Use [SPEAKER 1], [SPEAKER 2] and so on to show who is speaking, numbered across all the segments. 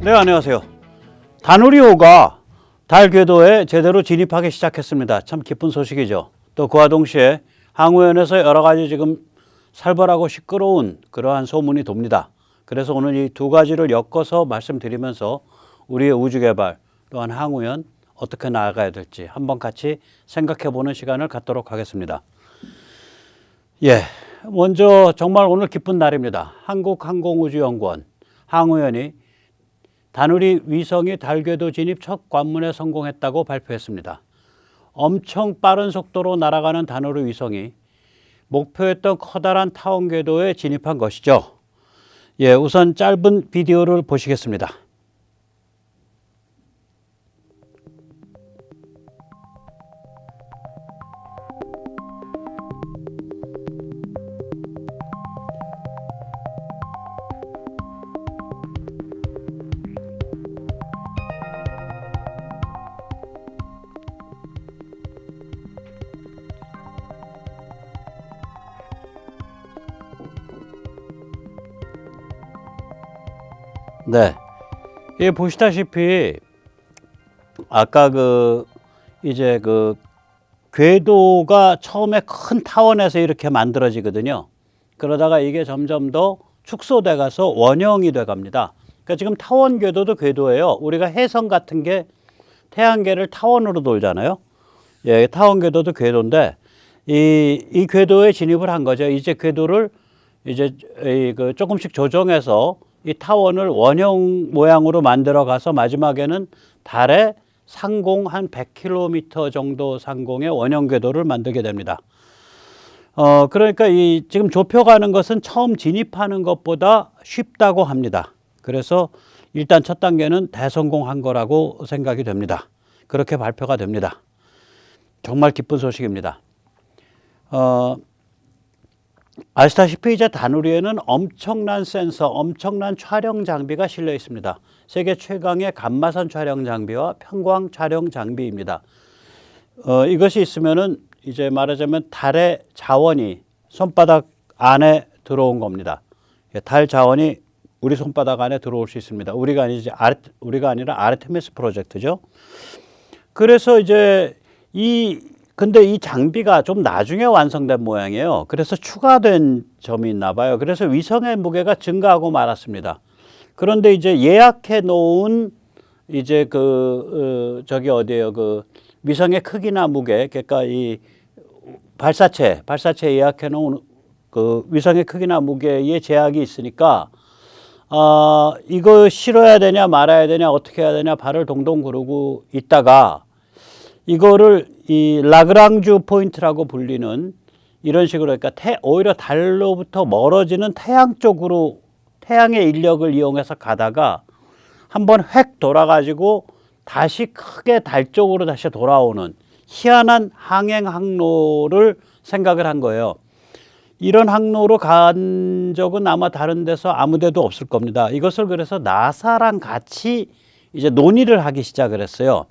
[SPEAKER 1] 네, 안녕하세요. 다누리호가 달 궤도에 제대로 진입하기 시작했습니다. 참 기쁜 소식이죠. 또 그와 동시에 항우연에서 여러 가지 지금 살벌하고 시끄러운 그러한 소문이 돕니다. 그래서 오늘 이 두 가지를 엮어서 말씀드리면서 우리의 우주개발 또한 항우연 어떻게 나아가야 될지 한번 같이 생각해보는 시간을 갖도록 하겠습니다. 예, 먼저 정말 오늘 기쁜 날입니다. 한국항공우주연구원 항우연이 다누리 위성이 달궤도 진입 첫 관문에 성공했다고 발표했습니다. 엄청 빠른 속도로 날아가는 다누리 위성이 목표했던 커다란 타원 궤도에 진입한 것이죠. 예, 우선 짧은 비디오를 보시겠습니다. 네, 예, 보시다시피 아까 이제 궤도가 처음에 큰 타원에서 이렇게 만들어지거든요. 그러다가 이게 점점 더 축소돼 가서 원형이 돼 갑니다. 그러니까 지금 타원 궤도도 궤도예요. 우리가 해성 같은 게 태양계를 타원으로 돌잖아요. 예, 타원 궤도도 궤도인데 이 궤도에 진입을 한 거죠. 이제 궤도를 이제 조금씩 조정해서 이 타원을 원형 모양으로 만들어 가서 마지막에는 달에 상공 한 100km 정도 상공의 원형 궤도를 만들게 됩니다. 그러니까 이 지금 좁혀가는 것은 처음 진입하는 것보다 쉽다고 합니다. 그래서 일단 첫 단계는 대성공한 거라고 생각이 됩니다. 그렇게 발표가 됩니다. 정말 기쁜 소식입니다. 아시다시피 이제 다누리에는 엄청난 센서, 엄청난 촬영 장비가 실려 있습니다. 세계 최강의 감마선 촬영 장비와 편광 촬영 장비입니다. 이것이 있으면은 이제 말하자면 달의 자원이 손바닥 안에 들어온 겁니다. 달 자원이 우리 손바닥 안에 들어올 수 있습니다. 우리가 아니라 아르테미스 프로젝트죠. 그래서 이제 근데 이 장비가 좀 나중에 완성된 모양이에요. 그래서 추가된 점이 있나 봐요. 그래서 위성의 무게가 증가하고 말았습니다. 그런데 이제 예약해 놓은 이제 위성의 크기나 무게, 그러니까 이 발사체 예약해 놓은 위성의 크기나 무게에 제약이 있으니까 이거 실어야 되냐 말아야 되냐 어떻게 해야 되냐 발을 동동 구르고 있다가 이거를 이 라그랑주 포인트라고 불리는 이런 식으로 그러니까 오히려 달로부터 멀어지는 태양 쪽으로 태양의 인력을 이용해서 가다가 한번 획 돌아가지고 다시 크게 달 쪽으로 다시 돌아오는 희한한 항행 항로를 생각을 한 거예요. 이런 항로로 간 적은 아마 다른 데서 아무 데도 없을 겁니다. 이것을 그래서 나사랑 같이 이제 논의를 하기 시작을 했어요.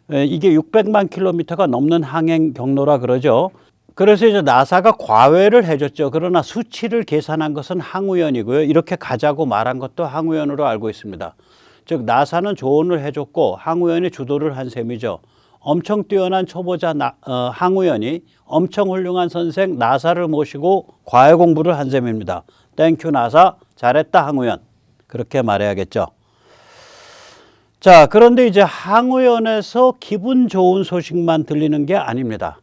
[SPEAKER 1] 이게 600만 킬로미터가 넘는 항행 경로라 그러죠. 그래서 이제 나사가 과외를 해줬죠. 그러나 수치를 계산한 것은 항우연이고요. 이렇게 가자고 말한 것도 항우연으로 알고 있습니다. 즉 나사는 조언을 해줬고 항우연이 주도를 한 셈이죠. 엄청 뛰어난 초보자 항우연이 엄청 훌륭한 선생 나사를 모시고 과외 공부를 한 셈입니다. 땡큐 나사, 잘했다 항우연. 그렇게 말해야겠죠. 자, 그런데 이제 항우연에서 기분 좋은 소식만 들리는 게 아닙니다.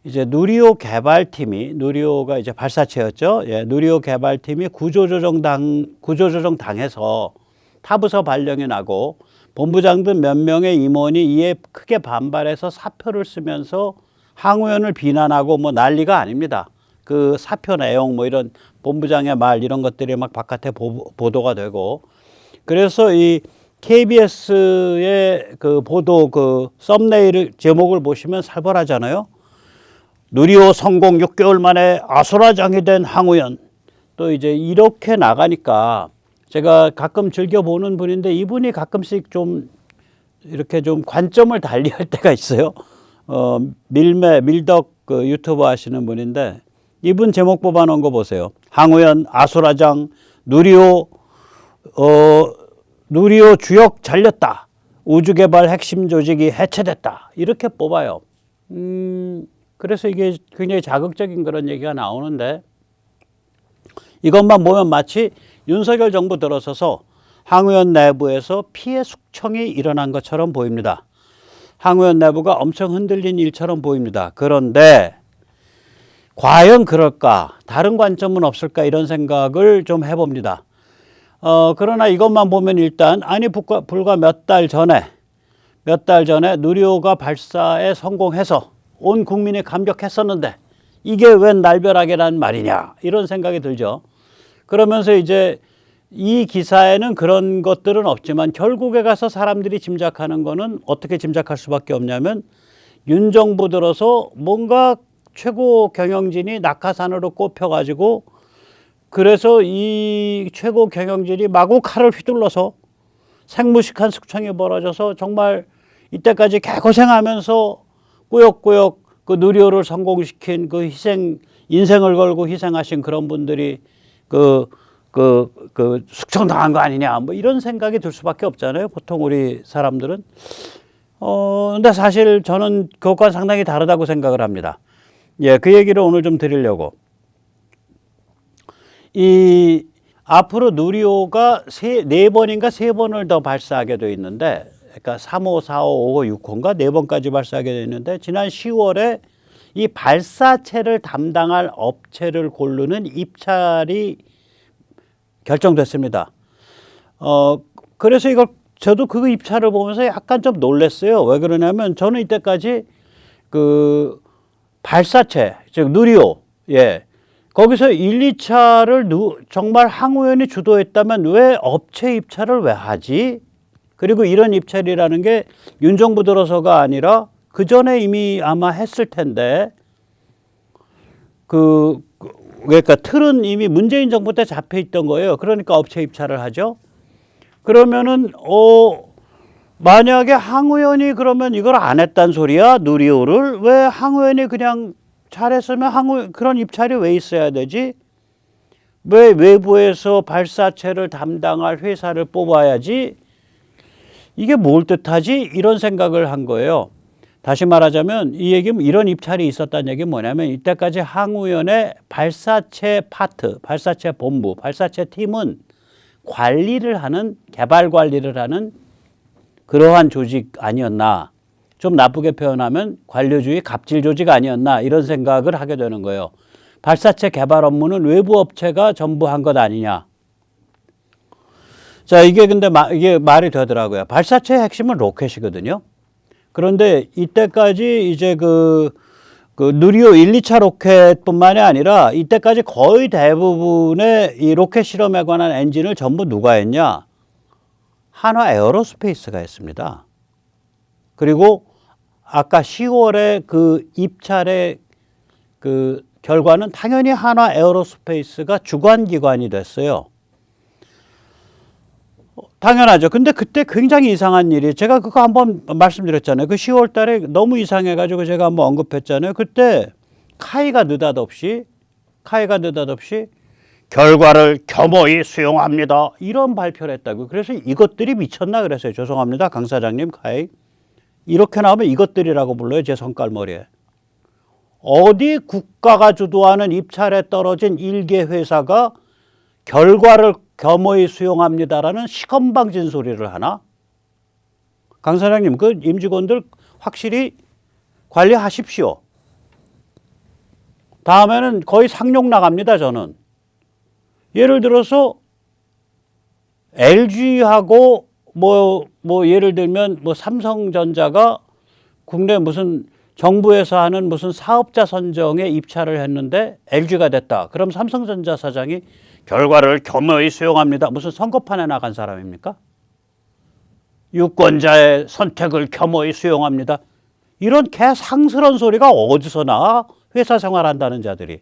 [SPEAKER 1] 이제 누리호 개발팀이, 누리호가 이제 발사체였죠. 예, 누리호 개발팀이 구조조정 당해서 타부서 발령이 나고 본부장들 몇 명의 임원이 이에 크게 반발해서 사표를 쓰면서 항우연을 비난하고 뭐 난리가 아닙니다. 그 사표 내용 뭐 이런 본부장의 말 이런 것들이 막 바깥에 보도가 되고 그래서 이 KBS의 보도 썸네일 제목을 보시면 살벌하잖아요. 누리호 성공 6개월 만에 아수라장이 된 항우연. 또 이제 이렇게 나가니까 제가 가끔 즐겨보는 분인데 이분이 가끔씩 좀 이렇게 좀 관점을 달리할 때가 있어요. 밀덕 유튜버 하시는 분인데 이분 제목 뽑아놓은 거 보세요. 항우연 아수라장 누리호 누리호 주역 잘렸다. 우주개발 핵심 조직이 해체됐다. 이렇게 뽑아요. 그래서 이게 굉장히 자극적인 그런 얘기가 나오는데 이것만 보면 마치 윤석열 정부 들어서서 항우연 내부에서 피해 숙청이 일어난 것처럼 보입니다. 항우연 내부가 엄청 흔들린 일처럼 보입니다. 그런데 과연 그럴까? 다른 관점은 없을까? 이런 생각을 좀 해봅니다. 그러나 이것만 보면 일단 아니 불과 몇 달 전에 누리호가 발사에 성공해서 온 국민이 감격했었는데 이게 웬 날벼락이란 말이냐 이런 생각이 들죠. 그러면서 이제 이 기사에는 그런 것들은 없지만 결국에 가서 사람들이 짐작하는 거는 어떻게 짐작할 수밖에 없냐면 윤 정부 들어서 뭔가 최고 경영진이 낙하산으로 꼽혀가지고 그래서 이 최고 경영진이 마구 칼을 휘둘러서 생무식한 숙청이 벌어져서 정말 이때까지 개고생하면서 꾸역꾸역 그 누리호를 성공시킨 그 인생을 걸고 희생하신 그런 분들이 숙청당한 거 아니냐 뭐 이런 생각이 들 수밖에 없잖아요. 보통 우리 사람들은. 근데 사실 저는 그것과 상당히 다르다고 생각을 합니다. 예, 그 얘기를 오늘 좀 드리려고. 앞으로 누리호가 네 번인가 세 번을 더 발사하게 돼 있는데, 그러니까 3호, 4호, 5호, 6호인가 네 번까지 발사하게 돼 있는데, 지난 10월에 이 발사체를 담당할 업체를 고르는 입찰이 결정됐습니다. 그래서 저도 그 입찰을 보면서 약간 좀 놀랐어요. 왜 그러냐면 저는 이때까지 그 발사체, 즉 누리호, 예, 거기서 1, 2차를 정말 항우연이 주도했다면 왜 업체 입찰을 왜 하지? 그리고 이런 입찰이라는 게 윤 정부 들어서가 아니라 그 전에 이미 아마 했을 텐데 그러니까 틀은 이미 문재인 정부 때 잡혀 있던 거예요. 그러니까 업체 입찰을 하죠. 그러면은 만약에 항우연이 그러면 이걸 안 했단 소리야? 누리호를 왜 항우연이 그냥 잘했으면 그런 입찰이 왜 있어야 되지? 왜 외부에서 발사체를 담당할 회사를 뽑아야지? 이게 뭘 뜻하지? 이런 생각을 한 거예요. 다시 말하자면 이 얘기는 이런 입찰이 있었다는 얘기는 뭐냐면 이때까지 항우연의 발사체 파트, 발사체 본부, 발사체 팀은 개발 관리를 하는 그러한 조직 아니었나. 좀 나쁘게 표현하면 관료주의 갑질 조직 아니었나 이런 생각을 하게 되는 거예요. 발사체 개발 업무는 외부 업체가 전부 한 것 아니냐. 자, 이게 근데 이게 말이 되더라고요. 발사체의 핵심은 로켓이거든요. 그런데 이때까지 이제 그 누리호 1, 2차 로켓뿐만이 아니라 이때까지 거의 대부분의 이 로켓 실험에 관한 엔진을 전부 누가 했냐? 한화 에어로스페이스가 했습니다. 그리고 아까 10월에 그 입찰의 그 결과는 당연히 한화 에어로스페이스가 주관기관이 됐어요. 당연하죠. 근데 그때 굉장히 이상한 일이 제가 그거 한번 말씀드렸잖아요. 그 10월 달에 너무 이상해가지고 제가 한번 언급했잖아요. 그때 카이가 느닷없이 결과를 겸허히 수용합니다. 이런 발표를 했다고. 그래서 이것들이 미쳤나 그랬어요. 죄송합니다. 강 사장님, 카이. 이렇게 나오면 이것들이라고 불러요. 제 손깔머리에. 어디 국가가 주도하는 입찰에 떨어진 일개 회사가 결과를 겸허히 수용합니다라는 시건방진 소리를 하나? 강 사장님, 그 임직원들 확실히 관리하십시오. 다음에는 거의 상용 나갑니다, 저는. 예를 들어서 LG하고 예를 들면 삼성전자가 국내 무슨 정부에서 하는 무슨 사업자 선정에 입찰을 했는데 LG가 됐다. 그럼 삼성전자 사장이 결과를 겸허히 수용합니다. 무슨 선거판에 나간 사람입니까? 유권자의 선택을 겸허히 수용합니다. 이런 개상스러운 소리가 어디서 나와? 회사 생활한다는 자들이.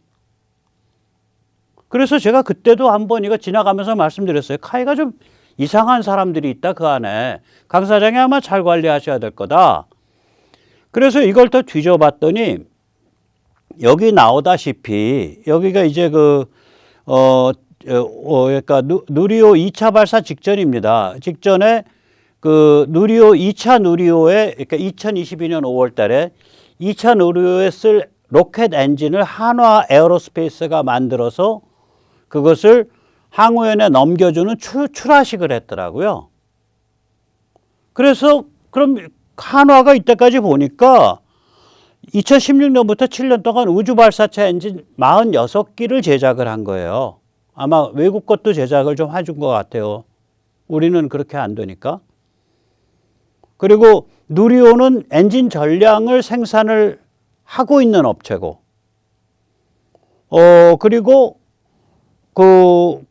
[SPEAKER 1] 그래서 제가 그때도 한번 이거 지나가면서 말씀드렸어요. 카이가 좀 이상한 사람들이 있다 그 안에. 강 사장이 아마 잘 관리하셔야 될 거다. 그래서 이걸 더 뒤져봤더니 여기 나오다시피 여기가 이제 그러니까 누리호 2차 발사 직전입니다. 직전에 그 누리호 2차 누리호에 그러니까 2022년 5월 달에 2차 누리호에 쓸 로켓 엔진을 한화 에어로스페이스가 만들어서 그것을 항우연에 넘겨주는 출하식을 했더라고요. 그래서 그럼 한화가 이때까지 보니까 2016년부터 7년 동안 우주 발사체 엔진 46기를 제작을 한 거예요. 아마 외국 것도 제작을 좀 해준 것 같아요. 우리는 그렇게 안 되니까. 그리고 누리호는 엔진 전량을 생산을 하고 있는 업체고, 그리고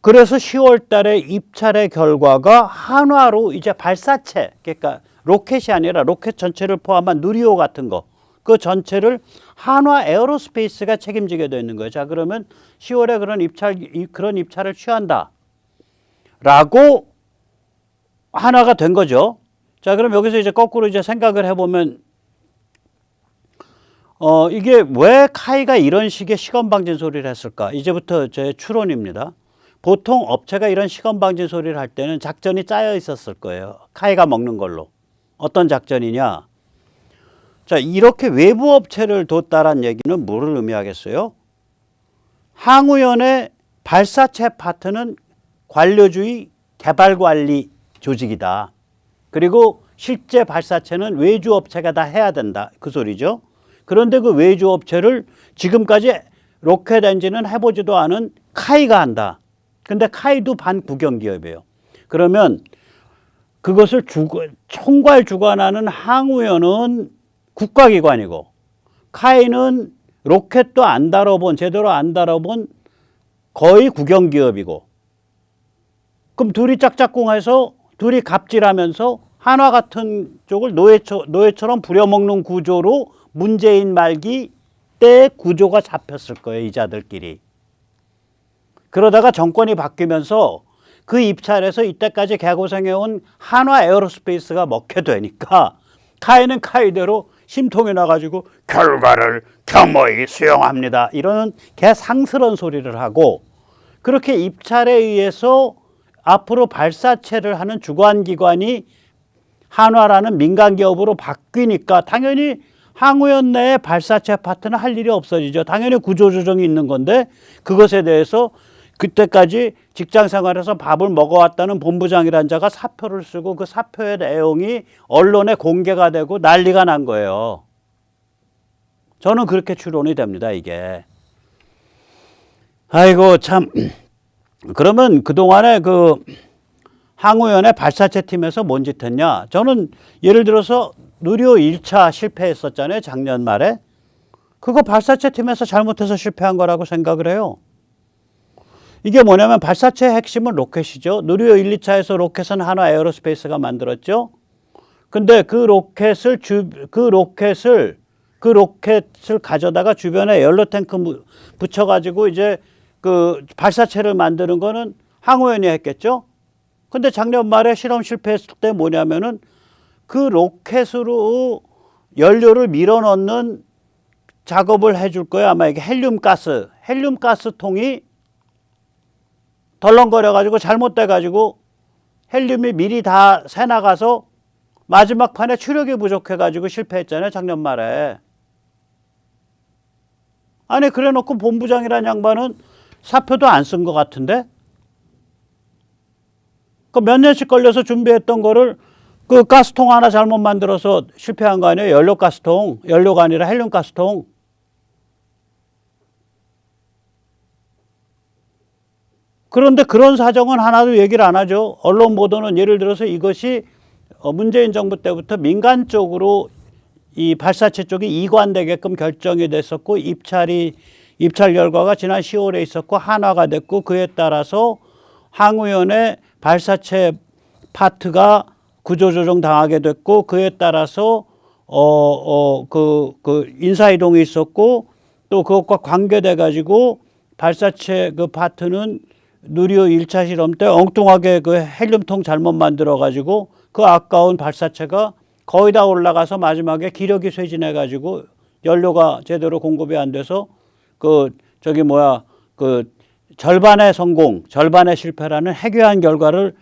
[SPEAKER 1] 그래서 10월 달에 입찰의 결과가 한화로 이제 발사체, 그러니까 로켓이 아니라 로켓 전체를 포함한 누리호 같은 거, 그 전체를 한화 에어로스페이스가 책임지게 되는 거예요. 자, 그러면 10월에 그런 입찰을 취한다. 라고 한화가 된 거죠. 자, 그럼 여기서 이제 거꾸로 이제 생각을 해보면, 이게 왜 카이가 이런 식의 시건방진 소리를 했을까? 이제부터 제 추론입니다. 보통 업체가 이런 시건방진 소리를 할 때는 작전이 짜여 있었을 거예요. 카이가 먹는 걸로. 어떤 작전이냐? 자, 이렇게 외부 업체를 뒀다란 얘기는 뭐를 의미하겠어요? 항우연의 발사체 파트는 관료주의 개발관리 조직이다. 그리고 실제 발사체는 외주 업체가 다 해야 된다. 그 소리죠. 그런데 그 외주 업체를 지금까지 로켓 엔진은 해보지도 않은 카이가 한다. 근데 카이도 반국영 기업이에요. 그러면 그것을 총괄 주관하는 항우연은 국가기관이고, 카이는 로켓도 안 다뤄본, 제대로 안 다뤄본 거의 국영기업이고, 그럼 둘이 짝짝꿍해서 둘이 갑질하면서 한화 같은 쪽을 노예처럼 부려먹는 구조로 문재인 말기 때 구조가 잡혔을 거예요, 이자들끼리. 그러다가 정권이 바뀌면서 그 입찰에서 이때까지 개고생해온 한화 에어로스페이스가 먹게 되니까 카이는 카이대로 심통이 나가지고 결과를 겸허히 수용합니다. 이런 개상스러운 소리를 하고, 그렇게 입찰에 의해서 앞으로 발사체를 하는 주관기관이 한화라는 민간기업으로 바뀌니까 당연히 항우연 내에 발사체 파트는 할 일이 없어지죠. 당연히 구조조정이 있는 건데, 그것에 대해서 그때까지 직장생활에서 밥을 먹어왔다는 본부장이란 자가 사표를 쓰고 그 사표의 내용이 언론에 공개가 되고 난리가 난 거예요. 저는 그렇게 추론이 됩니다, 이게. 아이고, 참. 그러면 그동안에 그 항우연의 발사체 팀에서 뭔 짓 했냐? 저는 예를 들어서 누리호 1차 실패했었잖아요, 작년 말에. 그거 발사체 팀에서 잘못해서 실패한 거라고 생각을 해요. 이게 뭐냐면 발사체의 핵심은 로켓이죠. 누리호 1, 2차에서 로켓은 한화 에어로스페이스가 만들었죠. 근데 그 로켓을 가져다가 주변에 연료 탱크 붙여가지고 이제 그 발사체를 만드는 거는 항우연이 했겠죠. 근데 작년 말에 실험 실패했을 때 뭐냐면은 그 로켓으로 연료를 밀어 넣는 작업을 해줄 거예요. 아마 이게 헬륨 가스 통이 덜렁거려가지고 잘못돼가지고 헬륨이 미리 다 새나가서 마지막 판에 추력이 부족해가지고 실패했잖아요, 작년 말에. 아니, 그래 놓고 본부장이란 양반은 사표도 안 쓴 것 같은데? 그 몇 년씩 걸려서 준비했던 거를 그 가스통 하나 잘못 만들어서 실패한 거 아니에요? 연료가 아니라 헬륨 가스통. 그런데 그런 사정은 하나도 얘기를 안 하죠. 언론 보도는 예를 들어서 이것이 문재인 정부 때부터 민간 쪽으로 이 발사체 쪽이 이관되게끔 결정이 됐었고, 입찰 결과가 지난 10월에 있었고 한화가 됐고, 그에 따라서 항우연의 발사체 파트가 구조조정 당하게 됐고, 그에 따라서 인사이동이 있었고, 또 그것과 관계돼 가지고 발사체 그 파트는 누리호 1차 실험 때 엉뚱하게 그 헬륨통 잘못 만들어 가지고 그 아까운 발사체가 거의 다 올라가서 마지막에 기력이 쇠진해 가지고 연료가 제대로 공급이 안 돼서 절반의 성공, 절반의 실패라는 해괴한 결과를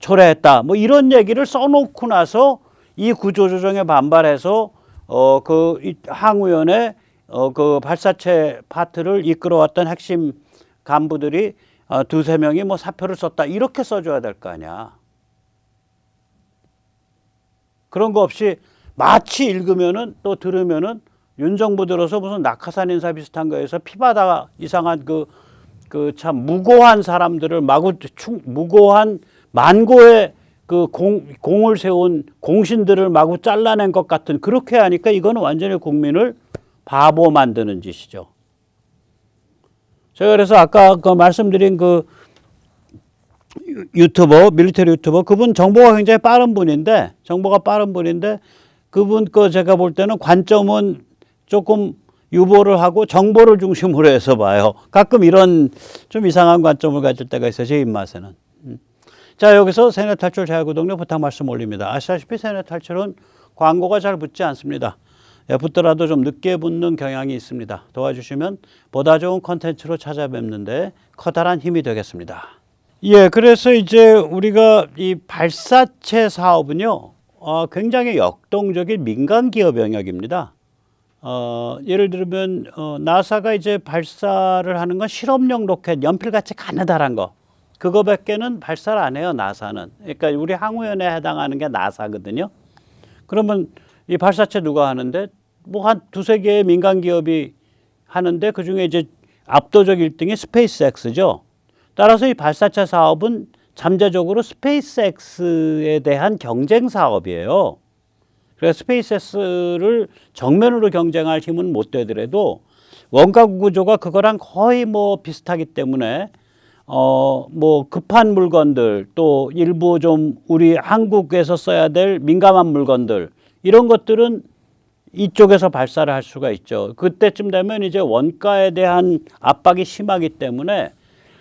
[SPEAKER 1] 초래했다. 뭐 이런 얘기를 써놓고 나서 이 구조조정에 반발해서 그 항우연의 그 발사체 파트를 이끌어왔던 핵심 간부들이 두세 명이 뭐 사표를 썼다. 이렇게 써줘야 될 거 아니야. 그런 거 없이 마치 읽으면은 또 들으면은 윤 정부 들어서 무슨 낙하산 인사 비슷한 거에서 피바다 이상한 그 참 무고한 사람들을 무고한 만고의 그 공을 세운 공신들을 마구 잘라낸 것 같은 그렇게 하니까 이거는 완전히 국민을 바보 만드는 짓이죠. 제가 그래서 아까 그 말씀드린 그 유튜버, 밀리터리 유튜버, 그분 정보가 굉장히 빠른 분인데, 그분 거 제가 볼 때는 관점은 조금 유보를 하고 정보를 중심으로 해서 봐요. 가끔 이런 좀 이상한 관점을 가질 때가 있어요. 제 입맛에는. 자, 여기서 세뇌 탈출 자유구독료 부탁 말씀 올립니다. 아시다시피 세뇌 탈출은 광고가 잘 붙지 않습니다. 붙더라도 좀 늦게 붙는 경향이 있습니다. 도와주시면 보다 좋은 컨텐츠로 찾아뵙는데 커다란 힘이 되겠습니다. 예, 그래서 이제 우리가 이 발사체 사업은요, 굉장히 역동적인 민간 기업 영역입니다. 예를 들면 나사가 이제 발사를 하는 건 실험용 로켓, 연필같이 가느다란 거, 그거밖에는 발사를 안 해요. 나사는. 그러니까 우리 항우연에 해당하는 게 나사거든요. 그러면 이 발사체 누가 하는데 뭐 한 두세 개의 민간 기업이 하는데 그 중에 이제 압도적 1등이 스페이스X죠. 따라서 이 발사체 사업은 잠재적으로 스페이스X에 대한 경쟁 사업이에요. 그래서 스페이스X를 정면으로 경쟁할 힘은 못 되더라도 원가 구조가 그거랑 거의 뭐 비슷하기 때문에 뭐 급한 물건들 또 일부 좀 우리 한국에서 써야 될 민감한 물건들 이런 것들은 이쪽에서 발사를 할 수가 있죠. 그때쯤 되면 이제 원가에 대한 압박이 심하기 때문에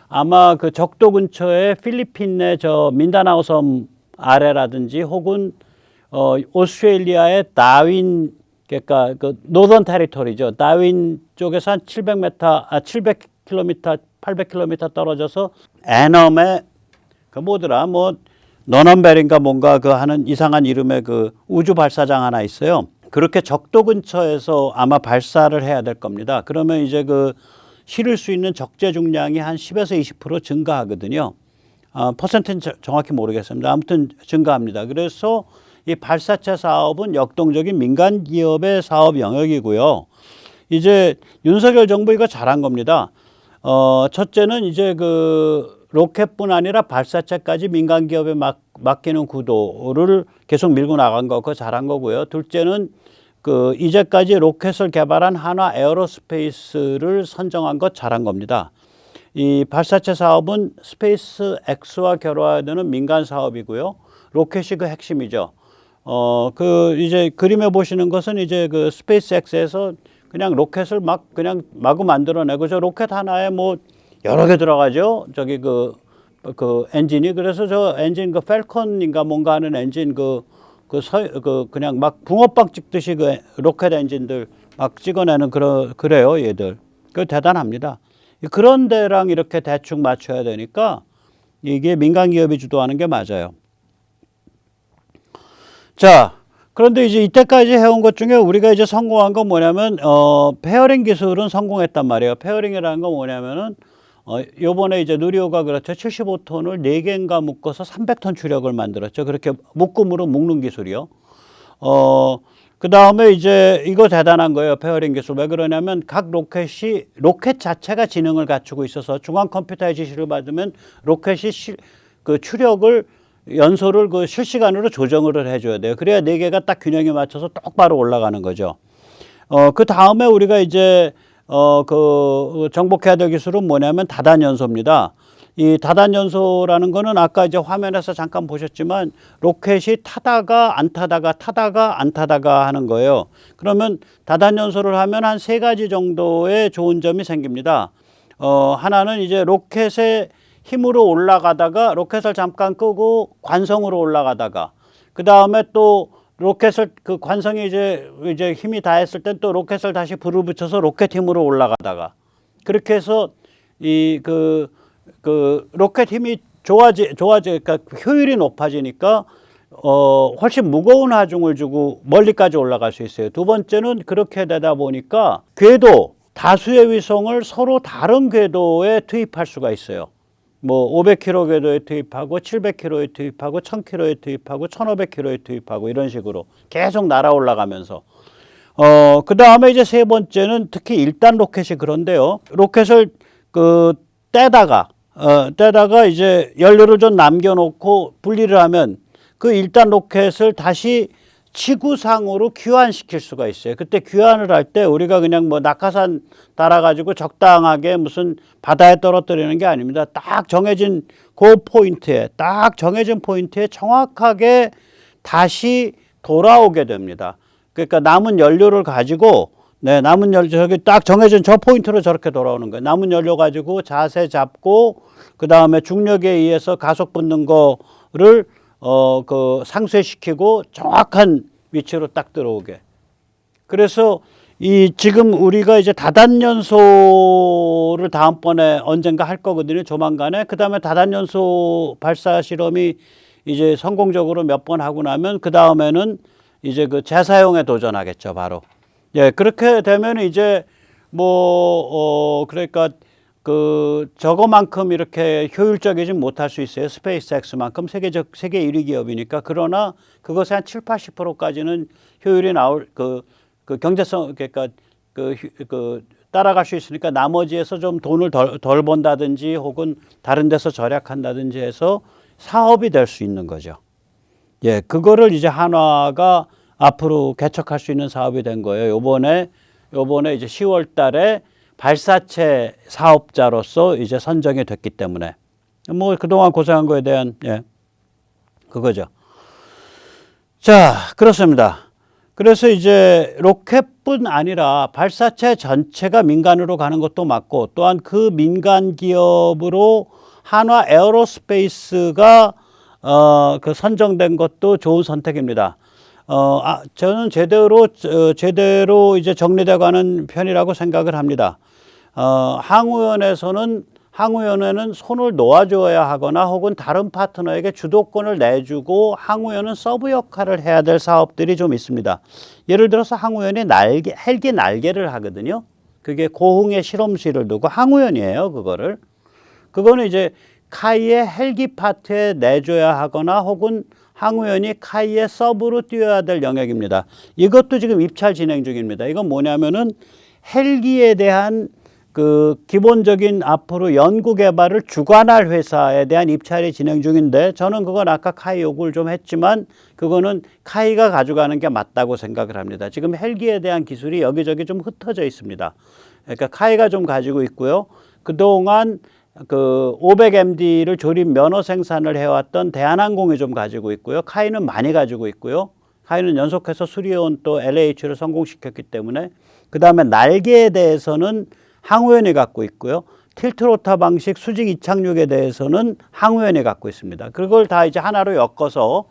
[SPEAKER 1] 아마 그 적도 근처에 필리핀의 저 민다나오 섬 아래라든지 혹은 오스트레일리아의 다윈 그러니까 그 노던 테리토리죠. 다윈 쪽에서 한 700km, 800km 떨어져서 애넘의 그 뭐더라 뭐 너넌벨인가 뭔가 그 하는 이상한 이름의 그 우주 발사장 하나 있어요. 그렇게 적도 근처에서 아마 발사를 해야 될 겁니다. 그러면 이제 그 실을 수 있는 적재 중량이 한 10에서 20% 증가하거든요. 퍼센트는 정확히 모르겠습니다. 아무튼 증가합니다. 그래서 이 발사체 사업은 역동적인 민간 기업의 사업 영역이고요. 이제 윤석열 정부 이거 잘한 겁니다. 첫째는 이제 그 로켓뿐 아니라 발사체까지 민간 기업에 맡기는 구도를 계속 밀고 나간 거 그거 잘한 거고요. 둘째는 그 이제까지 로켓을 개발한 한화 에어로스페이스를 선정한 것 잘한 겁니다. 이 발사체 사업은 스페이스 X와 결합해야 되는 민간 사업이고요. 로켓이 그 핵심이죠. 그 이제 그림에 보시는 것은 이제 그 스페이스 X에서 그냥 로켓을 그냥 마구 만들어내고 저 로켓 하나에 뭐 여러 개 들어가죠. 저기 그 엔진이 그래서 저 엔진 그 펠컨인가 뭔가 하는 엔진 그냥 막 붕어빵 찍듯이 그 로켓 엔진들 막 찍어내는 그래요 얘들. 그 대단합니다. 그런 데랑 이렇게 대충 맞춰야 되니까 이게 민간 기업이 주도하는 게 맞아요. 자, 그런데 이제 이때까지 해온 것 중에 우리가 이제 성공한 건 뭐냐면 페어링 기술은 성공했단 말이에요. 페어링이라는 건 뭐냐면은 요번에 이제 누리호가 그렇죠. 75톤을 4개인가 묶어서 300톤 추력을 만들었죠. 그렇게 묶음으로 묶는 기술이요. 그 다음에 이제 이거 대단한 거예요. 페어링 기술. 왜 그러냐면 각 로켓 자체가 지능을 갖추고 있어서 중앙 컴퓨터의 지시를 받으면 로켓이 그 추력을 연소를 그 실시간으로 조정을 해줘야 돼요. 그래야 4개가 딱 균형에 맞춰서 똑바로 올라가는 거죠. 그 다음에 우리가 이제 그 정복해야 될 기술은 뭐냐면 다단 연소입니다. 이 다단 연소라는 거는 아까 이제 화면에서 잠깐 보셨지만 로켓이 타다가 안 타다가 타다가 안 타다가 하는 거예요. 그러면 다단 연소를 하면 한 3가지 정도의 좋은 점이 생깁니다. 하나는 이제 로켓의 힘으로 올라가다가 로켓을 잠깐 끄고 관성으로 올라가다가 그 다음에 또 로켓을 그 관성이 이제 힘이 다했을 땐 또 로켓을 다시 불을 붙여서 로켓 힘으로 올라가다가 그렇게 해서 그 로켓 힘이 그러니까 효율이 높아지니까 훨씬 무거운 하중을 주고 멀리까지 올라갈 수 있어요. 두 번째는 그렇게 되다 보니까 궤도, 다수의 위성을 서로 다른 궤도에 투입할 수가 있어요. 뭐 500km 궤도에 투입하고 700km에 투입하고 1000km에 투입하고 1500km에 투입하고 이런 식으로 계속 날아 올라가면서 그 다음에 이제 세 번째는 특히 1단 로켓이 그런데요. 로켓을 떼다가 이제 연료를 좀 남겨놓고 분리를 하면 그 1단 로켓을 다시 지구상으로 귀환시킬 수가 있어요. 그때 귀환을 할 때 우리가 그냥 뭐 낙하산 달아가지고 적당하게 무슨 바다에 떨어뜨리는 게 아닙니다. 딱 정해진 딱 정해진 포인트에 정확하게 다시 돌아오게 됩니다. 그러니까 남은 연료를 가지고 남은 연료 저기 딱 정해진 저 포인트로 저렇게 돌아오는 거예요. 남은 연료 가지고 자세 잡고 그 다음에 중력에 의해서 가속 붙는 거를 상쇄시키고 정확한 위치로 딱 들어오게. 그래서 지금 우리가 이제 다단연소를 다음번에 언젠가 할 거거든요. 조만간에. 그 다음에 다단연소 발사 실험이 이제 성공적으로 몇 번 하고 나면 그 다음에는 이제 그 재사용에 도전하겠죠, 바로. 예, 그렇게 되면 이제 그러니까 저거만큼 이렇게 효율적이지 못할 수 있어요. 스페이스X만큼 세계 1위 기업이니까. 그러나 그것의 한 70~80%까지는 효율이 나올 경제성, 그러니까 따라갈 수 있으니까 나머지에서 좀 돈을 덜 번다든지 혹은 다른 데서 절약한다든지 해서 사업이 될 수 있는 거죠. 예, 그거를 이제 한화가 앞으로 개척할 수 있는 사업이 된 거예요. 요번에 이제 10월 달에 발사체 사업자로서 이제 선정이 됐기 때문에 그동안 고생한 거에 대한 그거죠. 자, 그렇습니다. 그래서 이제 로켓뿐 아니라 발사체 전체가 민간으로 가는 것도 맞고 또한 그 민간 기업으로 한화 에어로스페이스가 선정된 것도 좋은 선택입니다. 저는 제대로 이제 정리되어 가는 편이라고 생각을 합니다. 항우연에는 손을 놓아줘야 하거나 혹은 다른 파트너에게 주도권을 내주고 항우연은 서브 역할을 해야 될 사업들이 좀 있습니다. 예를 들어서 항우연이 헬기 날개를 하거든요. 그게 고흥에 실험실을 두고 항우연이에요, 그거는 이제 카이의 헬기 파트에 내줘야 하거나 혹은 항우연이 카이의 서브로 뛰어야 될 영역입니다. 이것도 지금 입찰 진행 중입니다. 이건 뭐냐면은 헬기에 대한 기본적인 앞으로 연구 개발을 주관할 회사에 대한 입찰이 진행 중인데 저는 그건 아까 카이 요구를 좀 했지만 그거는 카이가 가져가는 게 맞다고 생각을 합니다. 지금 헬기에 대한 기술이 여기저기 좀 흩어져 있습니다. 그러니까 카이가 좀 가지고 있고요. 그동안 500MD를 조립 면허 생산을 해왔던 대한항공이 좀 가지고 있고요. 카이는 많이 가지고 있고요. 카이는 연속해서 수리해온 또 LH를 성공시켰기 때문에 그 다음에 날개에 대해서는 항우연이 갖고 있고요. 틸트로터 방식 수직 이착륙에 대해서는 항우연이 갖고 있습니다. 그걸 다 이제 하나로 엮어서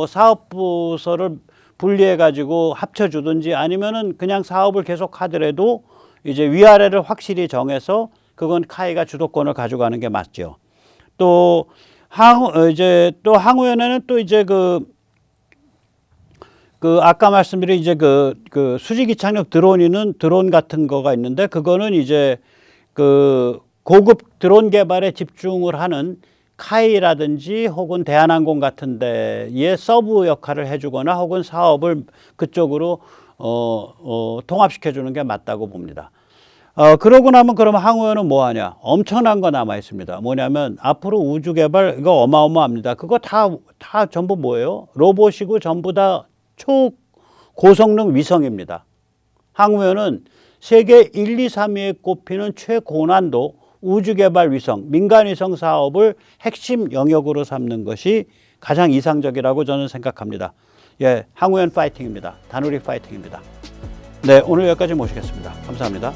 [SPEAKER 1] 사업 부서를 분리해 가지고 합쳐주든지 아니면은 그냥 사업을 계속 하더라도 이제 위아래를 확실히 정해서 그건 카이가 주도권을 가져가는 게 맞죠. 또 항우연에는 또 이제 아까 말씀드린 이제 수직 이착륙 드론 같은 거가 있는데 그거는 이제 고급 드론 개발에 집중을 하는 카이라든지 혹은 대한항공 같은 데에 서브 역할을 해주거나 혹은 사업을 그쪽으로 통합시켜주는 게 맞다고 봅니다. 그러고 나면 그러면 항우연은 뭐 하냐? 엄청난 거 남아 있습니다. 뭐냐면 앞으로 우주 개발 이거 어마어마합니다. 그거 다 전부 뭐예요? 로봇이고 전부 다 초고성능 위성입니다. 항우연은 세계 1, 2, 3위에 꼽히는 최고난도 우주개발 위성, 민간위성 사업을 핵심 영역으로 삼는 것이 가장 이상적이라고 저는 생각합니다. 예, 항우연 파이팅입니다. 다누리 파이팅입니다. 네, 오늘 여기까지 모시겠습니다. 감사합니다.